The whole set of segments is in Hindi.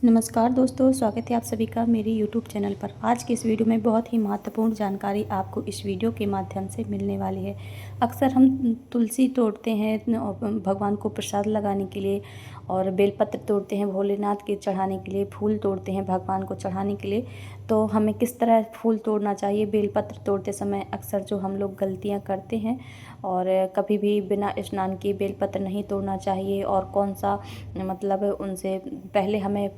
नमस्कार दोस्तों, स्वागत है आप सभी का मेरे YouTube चैनल पर। आज की इस वीडियो में बहुत ही महत्वपूर्ण जानकारी आपको इस वीडियो के माध्यम से मिलने वाली है। अक्सर हम तुलसी तोड़ते हैं भगवान को प्रसाद लगाने के लिए, और बेलपत्र तोड़ते हैं भोलेनाथ के चढ़ाने के लिए, फूल तोड़ते हैं भगवान को चढ़ाने के लिए। तो हमें किस तरह फूल तोड़ना चाहिए, बेलपत्र तोड़ते समय अक्सर जो हम लोग गलतियाँ करते हैं, और कभी भी बिना स्नान किए बेलपत्र नहीं तोड़ना चाहिए, और कौन सा मतलब उनसे पहले हमें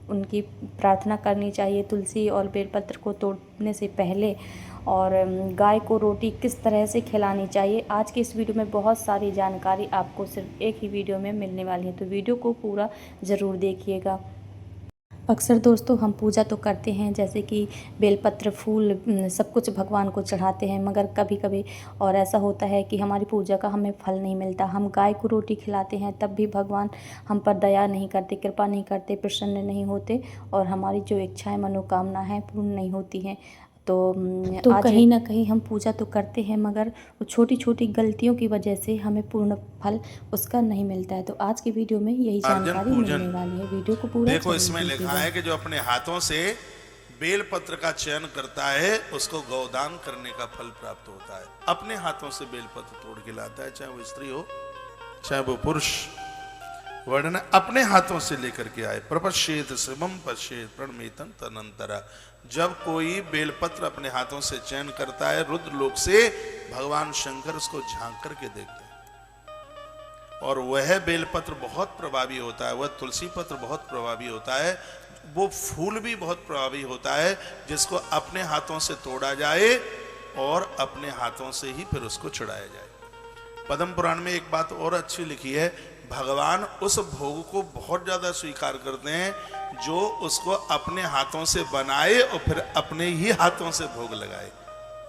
उनकी प्रार्थना करनी चाहिए तुलसी और बेलपत्र को तोड़ने से पहले, और गाय को रोटी किस तरह से खिलानी चाहिए। आज की इस वीडियो में बहुत सारी जानकारी आपको सिर्फ एक ही वीडियो में मिलने वाली है, तो वीडियो को पूरा ज़रूर देखिएगा। अक्सर दोस्तों हम पूजा तो करते हैं, जैसे कि बेलपत्र फूल सब कुछ भगवान को चढ़ाते हैं, मगर कभी कभी और ऐसा होता है कि हमारी पूजा का हमें फल नहीं मिलता। हम गाय को रोटी खिलाते हैं तब भी भगवान हम पर दया नहीं करते, कृपा नहीं करते, प्रसन्न नहीं होते, और हमारी जो इच्छाएं मनोकामना है पूर्ण नहीं होती हैं। तो कहीं ना कहीं हम पूजा तो करते हैं, मगर छोटी छोटी गलतियों की वजह से हमें पूर्ण फल उसका नहीं मिलता है। तो आज की वीडियो में यही जानकारी मिलने वाली है, वीडियो को पूरा देखो इसमें लिखा है कि जो अपने हाथों से बेल पत्र का चयन करता है उसको गौदान करने का फल प्राप्त होता है। अपने हाथों से बेल पत्र तोड़ के लाता है, चाहे वो स्त्री हो चाहे वो पुरुष, वर्णन अपने हाथों से लेकर के आए। प्रपश्येत शिवम पश्येत प्रणमेतन तनंतरा। जब कोई बेलपत्र अपने हाथों से चयन करता है, रुद्र लोक से भगवान शंकर उसको झांक करके देखते हैं, और वह बेलपत्र बहुत प्रभावी होता है, वह तुलसी पत्र बहुत प्रभावी होता है, वो फूल भी बहुत प्रभावी होता है, जिसको अपने हाथों से तोड़ा जाए और अपने हाथों से ही फिर उसको चढ़ाया जाए। पद्म पुराण में एक बात और अच्छी लिखी है, भगवान उस भोग को बहुत ज्यादा स्वीकार करते हैं जो उसको अपने हाथों से बनाए और फिर अपने ही हाथों से भोग लगाए।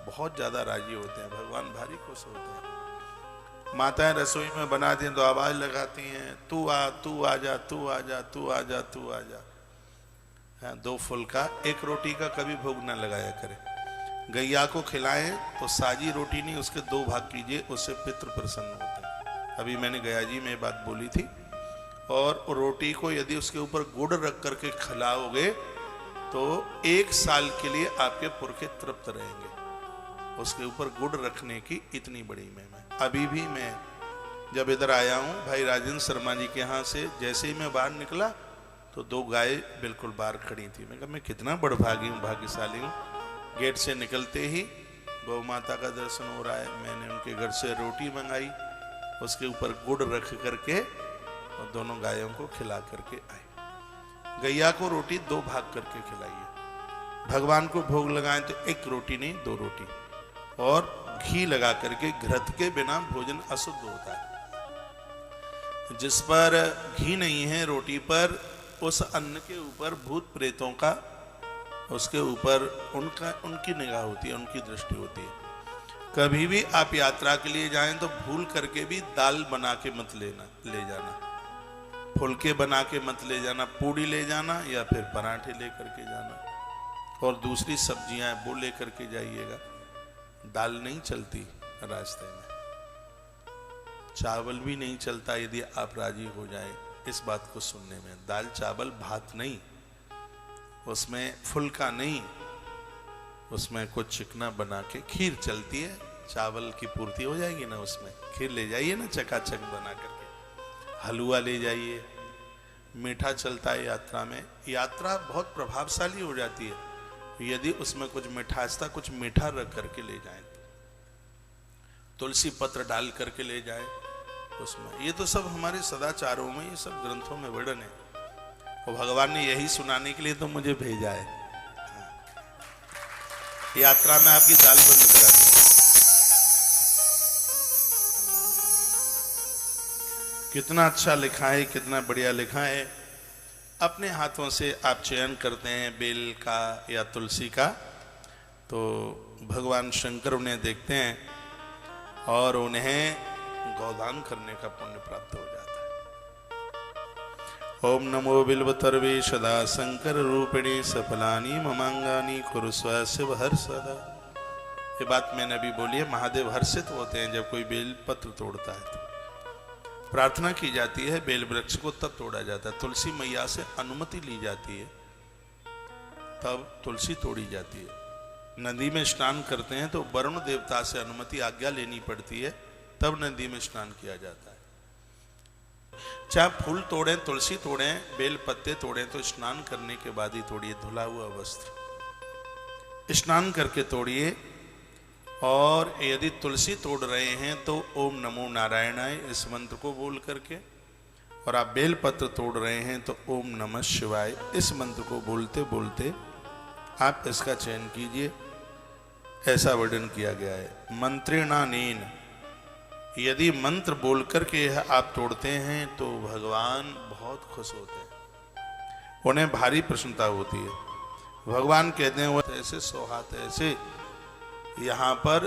बहुत ज्यादा राजी होते हैं भगवान, भारी खुश होते हैं। माताएं रसोई में बनाती हैं तो आवाज लगाती हैं, तू आ जा, तू आ जा, तू आ जा, तू आ जा। हाँ, 2 फुल का 1 रोटी का कभी भोग ना लगाया करे। गैया को खिलाएं तो साजी रोटी नहीं, उसके 2 भाग कीजिए, उससे पितृ प्रसन्न होते हैं। अभी मैंने गया जी में बात बोली थी। और रोटी को यदि उसके ऊपर गुड़ रख करके खिलाओगे तो 1 साल के लिए आपके पुरखे तृप्त रहेंगे। उसके ऊपर गुड़ रखने की इतनी बड़ी महिमा। अभी भी मैं जब इधर आया हूँ भाई राजेंद्र शर्मा जी के यहाँ से, जैसे ही मैं बाहर निकला तो 2 गाय बिल्कुल बाहर खड़ी थी। मैं कहा मैं कितना बड़भागी हूँ, भाग्यशाली हूँ। गेट से निकलते ही गौ माता का दर्शन हो रहा है। मैंने उनके घर से रोटी मंगाई, उसके ऊपर गुड़ रख करके और दोनों गायों को खिला करके आए। गैया को रोटी 2 भाग करके खिलाइए। भगवान को भोग लगाएं तो 1 रोटी नहीं 2 रोटी, और घी लगा करके, घृत के बिना भोजन अशुद्ध होता है। जिस पर घी नहीं है रोटी पर, उस अन्न के ऊपर भूत प्रेतों का, उसके ऊपर उनकी निगाह होती है, उनकी दृष्टि होती है। कभी भी आप यात्रा के लिए जाएं तो भूल करके भी दाल बना के मत ले जाना, फुलके बना के मत ले जाना, पूड़ी ले जाना या फिर पराठे ले करके जाना, और दूसरी सब्जियां वो ले करके जाइएगा। दाल नहीं चलती रास्ते में, चावल भी नहीं चलता यदि आप राजी हो जाएं इस बात को सुनने में। दाल चावल भात नहीं, उसमें फुल्का नहीं, उसमें कुछ चिकना बना के खीर चलती है, चावल की पूर्ति हो जाएगी ना, उसमें खीर ले जाइए ना चकाचक बना करके, हलवा ले जाइए। मीठा चलता है यात्रा में, यात्रा बहुत प्रभावशाली हो जाती है यदि उसमें कुछ मिठासता, कुछ मीठा रख करके ले जाएं। तुलसी पत्र डाल करके ले जाए उसमें। ये तो सब हमारे सदाचारों में, ये सब ग्रंथों में वर्णन है, और भगवान ने यही सुनाने के लिए तो मुझे भेजा है। यात्रा में आपकी दाल बंद करा दी। कितना अच्छा लिखा है, कितना बढ़िया लिखा है। अपने हाथों से आप चयन करते हैं बेल का या तुलसी का, तो भगवान शंकर उन्हें देखते हैं और उन्हें गौदान करने का पुण्य प्राप्त हो जाता है। ओम नमो बिल्वतर्वे सदा शंकर रूपिणी सफलानी ममांगानी कुरुस्व शिव हर्षदा। ये बात मैंने अभी बोली है, महादेव हर्षित होते हैं जब कोई बेल पत्र तोड़ता है। प्रार्थना की जाती है, बेल वृक्ष को तब तोड़ा जाता है। तुलसी मैया से अनुमति ली जाती है, तब तुलसी तोड़ी जाती है। नदी में स्नान करते हैं तो वरुण देवता से अनुमति आज्ञा लेनी पड़ती है, तब नदी में स्नान किया जाता है। चाहे फूल तोड़ें, तुलसी तोड़ें, बेल पत्ते तोड़ें तो स्नान करने के बाद ही तोड़िए। धुला हुआ वस्त्र स्नान करके तोड़िए। और यदि तुलसी तोड़ रहे हैं तो ओम नमो नारायणाय इस मंत्र को बोल करके, और आप बेल पत्र तोड़ रहे हैं तो ओम नमः शिवाय इस मंत्र को बोलते बोलते आप इसका चयन कीजिए। ऐसा वर्णन किया गया है। मंत्रेणानेन, यदि मंत्र बोल करके आप तोड़ते हैं तो भगवान बहुत खुश होते हैं, उन्हें भारी प्रसन्नता होती है। भगवान कहते हैं वो ऐसे सौहात ऐसे, यहाँ पर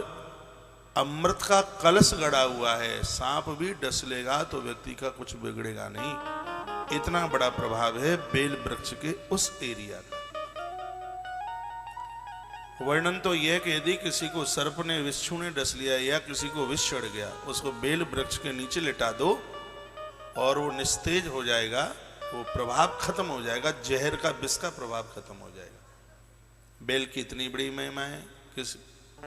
अमृत का कलश गड़ा हुआ है, सांप भी डस लेगा तो व्यक्ति का कुछ बिगड़ेगा नहीं। इतना बड़ा प्रभाव है बेल वृक्ष के उस एरिया का। वर्णन तो यह कि यदि किसी को सर्प ने, विच्छू ने डस लिया या किसी को विष चढ़ गया, उसको बेल वृक्ष के नीचे लिटा दो और वो निस्तेज हो जाएगा, वो प्रभाव खत्म हो जाएगा, जहर का, विष का प्रभाव खत्म हो जाएगा। बेल की इतनी बड़ी महिमा है। किस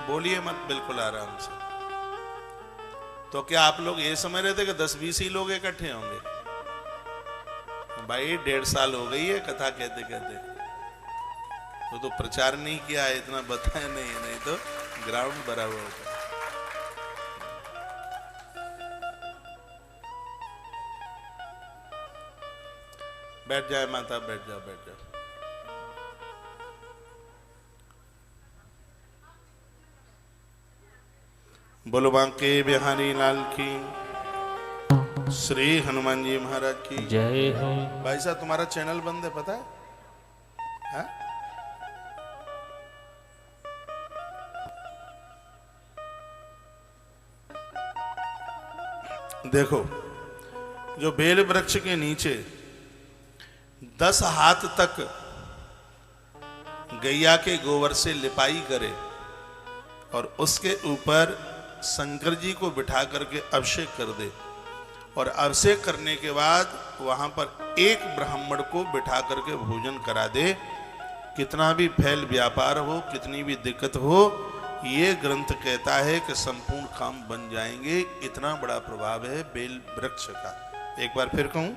बोलिए मत, बिल्कुल आराम से। तो क्या आप लोग ये समझ रहे थे कि 10-20 ही लोग इकट्ठे होंगे? भाई 1.5 साल हो गई है कथा कहते कहते, तो प्रचार नहीं किया है, इतना बताया नहीं तो ग्राउंड भरा हुआ होता। बैठ जाए माता, बैठ जाओ, बैठ जाओ। बोलो बांके बिहारी लाल की, श्री हनुमान जी महाराज की जय हो। भाई साहब तुम्हारा चैनल बंद है, पता है? हा? देखो, जो बेल वृक्ष के नीचे 10 हाथ तक गैया के गोबर से लिपाई करे और उसके ऊपर शंकर जी को बिठा करके अभिषेक कर दे, और अभिषेक करने के बाद वहां पर एक ब्राह्मण को बिठा करके भोजन करा दे, कितना भी फैल व्यापार हो, कितनी भी दिक्कत हो, ये ग्रंथ कहता है कि संपूर्ण काम बन जाएंगे। इतना बड़ा प्रभाव है बेल वृक्ष का। एक बार फिर कहूं,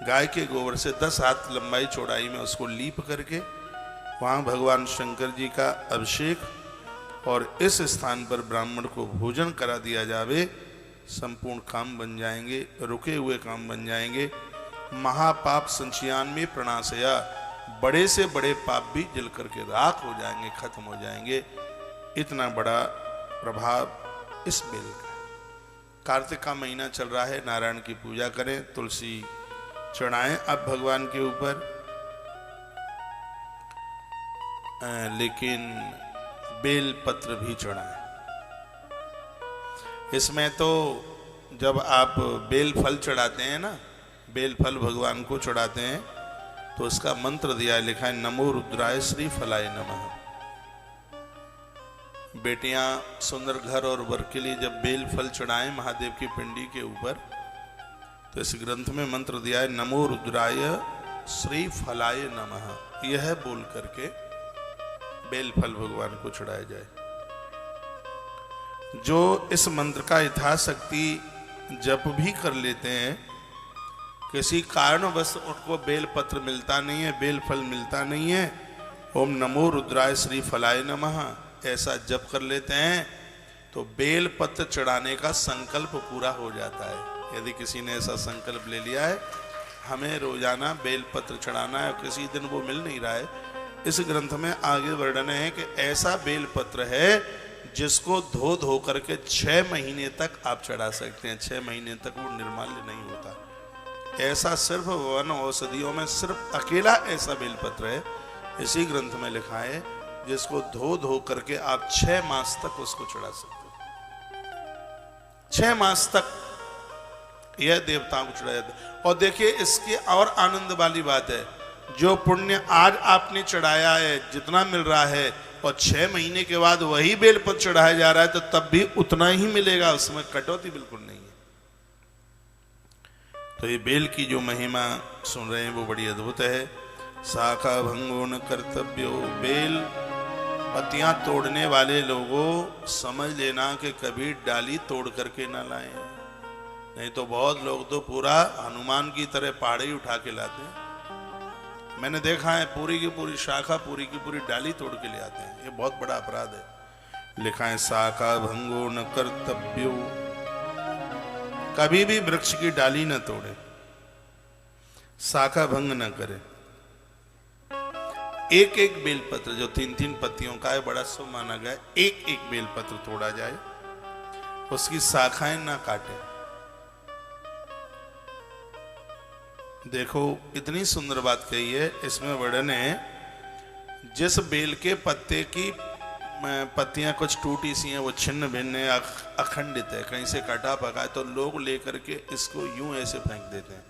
गाय के गोबर से 10 हाथ लंबाई चौड़ाई में उसको लीप करके वहां भगवान शंकर जी का अभिषेक और इस स्थान पर ब्राह्मण को भोजन करा दिया जावे, संपूर्ण काम बन जाएंगे, रुके हुए काम बन जाएंगे। महापाप संचयान में प्रणाशया, बड़े से बड़े पाप भी जल करके राख हो जाएंगे, खत्म हो जाएंगे। इतना बड़ा प्रभाव इस बेल का। कार्तिक का महीना चल रहा है, नारायण की पूजा करें, तुलसी चढ़ाएं अब भगवान के ऊपर, लेकिन बेल पत्र भी चढ़ाएं। इसमें तो जब आप बेल फल चढ़ाते हैं ना, बेल फल भगवान को चढ़ाते हैं तो उसका मंत्र दिया है, लिखा है नमो रुद्राय श्री फलाय नमः। बेटियां सुंदर घर और वर के लिए जब बेल फल चढ़ाएं महादेव की पिंडी के ऊपर, तो इस ग्रंथ में मंत्र दिया है नमो रुद्राय श्री फलाय नमः। यह बोल करके बेल फल भगवान को चढ़ाया जाए। जो इस मंत्र का यथाशक्ति जप भी कर लेते हैं, किसी कारणवश उनको बेल पत्र मिलता नहीं है, बेल फल मिलता नहीं है, ओम नमो रुद्राय श्री फलाय नमः ऐसा जप कर लेते हैं तो बेल पत्र चढ़ाने का संकल्प पूरा हो जाता है। यदि किसी ने ऐसा संकल्प ले लिया है हमें रोजाना बेल पत्र चढ़ाना है, किसी दिन वो मिल नहीं रहा है, इस ग्रंथ में आगे वर्णन है कि ऐसा बेल पत्र है जिसको धो धो करके 6 महीने तक आप चढ़ा सकते हैं। 6 महीने तक वो निर्माल्य नहीं होता। ऐसा सिर्फ वन औषधियों में सिर्फ अकेला ऐसा बेल पत्र है, इसी ग्रंथ में लिखा है, जिसको धो धो करके आप 6 मास तक उसको चढ़ा सकते हो। 6 मास तक यह देवताओं को चढ़ाया जाता है। और देखिए इसकी और आनंद वाली बात है, जो पुण्य आज आपने चढ़ाया है जितना मिल रहा है, और 6 महीने के बाद वही बेलपत्र चढ़ाया जा रहा है, तो तब भी उतना ही मिलेगा, उसमें कटौती बिल्कुल नहीं है। तो ये बेल की जो महिमा सुन रहे हैं वो बड़ी अद्भुत है। शाखा भंगो न कर्तव्यो, बेल पत्तियां तोड़ने वाले लोगों समझ लेना कि कभी डाली तोड़ करके ना लाएं, नहीं तो बहुत लोग तो पूरा हनुमान की तरह पहाड़ ही उठा के लाते हैं। मैंने देखा है पूरी की पूरी शाखा, पूरी की पूरी डाली तोड़ के ले आते हैं। ये बहुत बड़ा अपराध है। लिखा है शाखा भंगो न कर्तव्यो, कभी भी वृक्ष की डाली न तोड़े, शाखा भंग न करे। एक एक बेलपत्र जो 3-3 पत्तियों का है बड़ा शुभ माना गया, एक एक बेलपत्र तोड़ा जाए, उसकी शाखाएं ना काटे। देखो इतनी सुंदर बात कही है। इसमें वर्णन है, जिस बेल के पत्ते की पत्तियां कुछ टूटी सी हैं, वो छिन्न भिन्न है, अखंडित है, कहीं से कटा पका है, तो लोग लेकर के इसको यूं ऐसे फेंक देते हैं।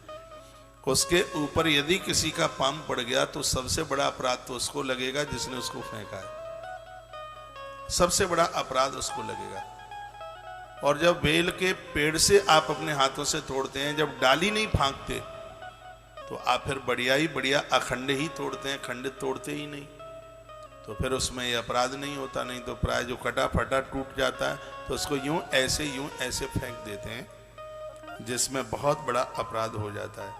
उसके ऊपर यदि किसी का पाम पड़ गया तो सबसे बड़ा अपराध तो उसको लगेगा जिसने उसको फेंका है, सबसे बड़ा अपराध उसको लगेगा। और जब बेल के पेड़ से आप अपने हाथों से तोड़ते हैं, जब डाली नहीं फांकते, तो आप फिर बढ़िया ही बढ़िया अखंड ही तोड़ते हैं, खंडित तोड़ते ही नहीं, तो फिर उसमें ये अपराध नहीं होता। नहीं तो प्राय जो कटा फटा टूट जाता है तो उसको यूं ऐसे फेंक देते हैं, जिसमें बहुत बड़ा अपराध हो जाता है।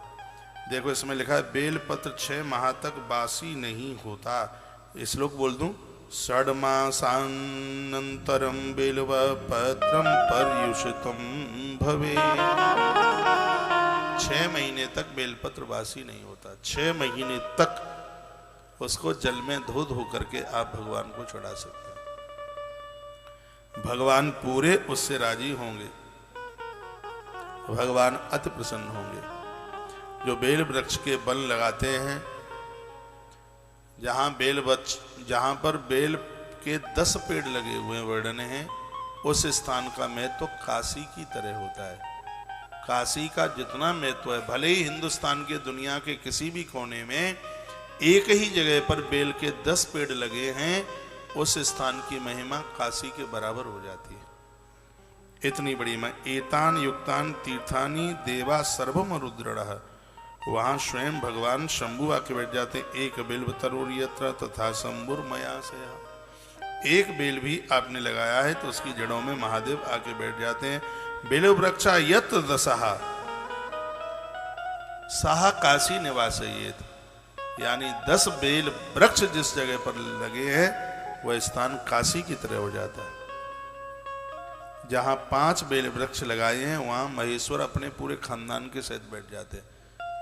देखो इसमें लिखा है, बेलपत्र 6 माह तक बासी नहीं होता। श्लोक बोल दूं, षड्मासानंतरम बेलव पत्रम पर्युषितम भवे। 6 महीने तक बेलपत्र बासी नहीं होता। 6 महीने तक उसको जल में धो धो करके आप भगवान को चढ़ा सकते हैं। भगवान पूरे उससे राजी होंगे, भगवान अति प्रसन्न होंगे। जो बेल वृक्ष के बल लगाते हैं, जहां पर बेल के 10 पेड़ लगे हुए वर्णन हैं, उस स्थान का महत्व तो काशी की तरह होता है। काशी का जितना महत्व है, भले ही हिंदुस्तान के दुनिया के किसी भी कोने में एक ही जगह पर बेल के 10 पेड़ लगे हैं, उस स्थान की महिमा काशी के बराबर हो जाती है। इतनी बड़ी एतान युक्तान तीर्थानी देवा सर्वम रुद्रः, वहां स्वयं भगवान शंभु आके बैठ जाते। एक बेलवतरुर यत्र तथा शंभुर मया से। एक बेल भी आपने लगाया है तो उसकी जड़ों में महादेव आके बैठ जाते हैं। बेल वृक्षा यत्र दशहा साहा काशी निवासयेत, यानी 10 बेल वृक्ष जिस जगह पर लगे हैं वह स्थान काशी की तरह हो जाता है। जहां 5 बेल वृक्ष लगाए हैं वहां महेश्वर अपने पूरे खानदान के साथ बैठ जाते हैं।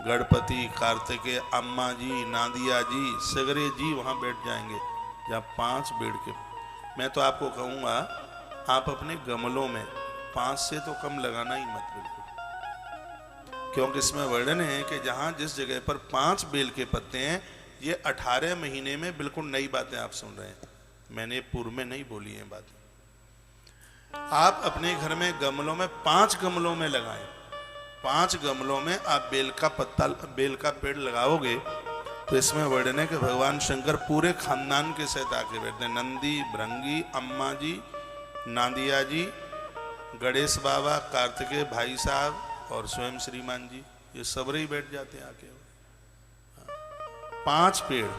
गणपति, कार्तिकेय, अम्मा जी, नादिया जी, सगरे जी वहां बैठ जाएंगे जहां 5 बेल के। मैं तो आपको कहूंगा, आप अपने गमलों में 5 से तो कम लगाना ही मत बिल्कुल, क्योंकि इसमें वर्णन है कि जहां जिस जगह पर 5 बेल के पत्ते हैं, ये 18 महीने में बिल्कुल नई बातें आप सुन रहे हैं, मैंने पूर्व में नहीं बोली हैं बातें। आप अपने घर में गमलों में 5 गमलों में लगाएं, 5 गमलों में आप बेल का पेड़ लगाओगे तो इसमें वर्णन है कि भगवान शंकर पूरे खानदान के साथ आके बैठते हैं। नंदी, भृंगी, अम्मा जी, नादिया जी, गणेश बाबा, कार्तिकेय भाई साहब और स्वयं श्रीमान जी, ये सबरे ही बैठ जाते हैं आके। 5 पेड़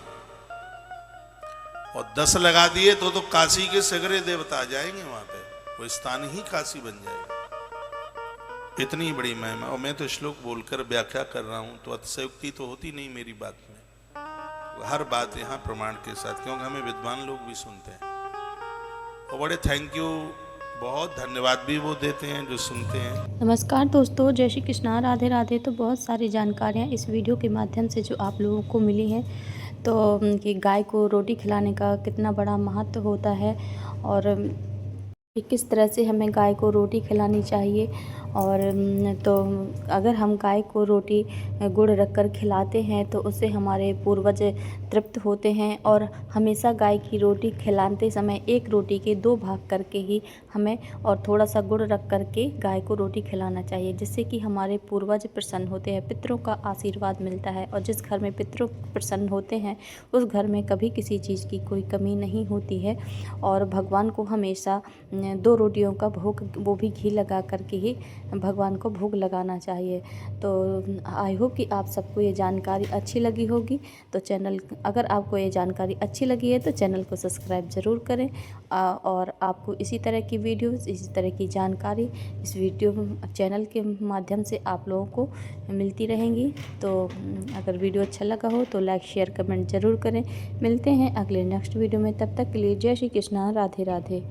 और 10 लगा दिए तो काशी के सगरे देवता आ जाएंगे वहां पे, वो स्थान ही काशी बन जाएगा। इतनी बड़ी महिमा। और मैं तो श्लोक बोलकर व्याख्या कर रहा हूं तो अतिशयोक्ति तो होती नहीं मेरी बात में, हर बात यहाँ प्रमाण के साथ, क्योंकि हमें विद्वान लोग भी सुनते हैं और बड़े थैंक यू, बहुत धन्यवाद भी वो देते हैं जो सुनते हैं। नमस्कार दोस्तों, जय श्री कृष्णा, राधे राधे। तो बहुत सारी जानकारियाँ इस वीडियो के माध्यम से जो आप लोगों को मिली हैं, तो कि गाय को रोटी खिलाने का कितना बड़ा महत्व होता है और किस तरह से हमें गाय को रोटी खिलानी चाहिए। और तो अगर हम गाय को रोटी गुड़ रखकर खिलाते हैं तो उससे हमारे पूर्वज तृप्त होते हैं। और हमेशा गाय की रोटी खिलाते समय एक रोटी के 2 भाग करके ही हमें और थोड़ा सा गुड़ रख करके गाय को रोटी खिलाना चाहिए, जिससे कि हमारे पूर्वज प्रसन्न होते हैं, पितरों का आशीर्वाद मिलता है। और जिस घर में पितरों प्रसन्न होते हैं उस घर में कभी किसी चीज़ की कोई कमी नहीं होती है। और भगवान को हमेशा 2 रोटियों का भोग, वो भी घी लगा करके ही भगवान को भोग लगाना चाहिए। तो आई होप कि आप सबको ये जानकारी अच्छी लगी होगी। तो अगर आपको ये जानकारी अच्छी लगी है तो चैनल को सब्सक्राइब ज़रूर करें। और आपको इसी तरह की वीडियोस, इसी तरह की जानकारी इस वीडियो चैनल के माध्यम से आप लोगों को मिलती रहेंगी। तो अगर वीडियो अच्छा लगा हो तो लाइक शेयर कमेंट ज़रूर करें। मिलते हैं अगले नेक्स्ट वीडियो में, तब तक के लिए जय श्री कृष्णा, राधे राधे।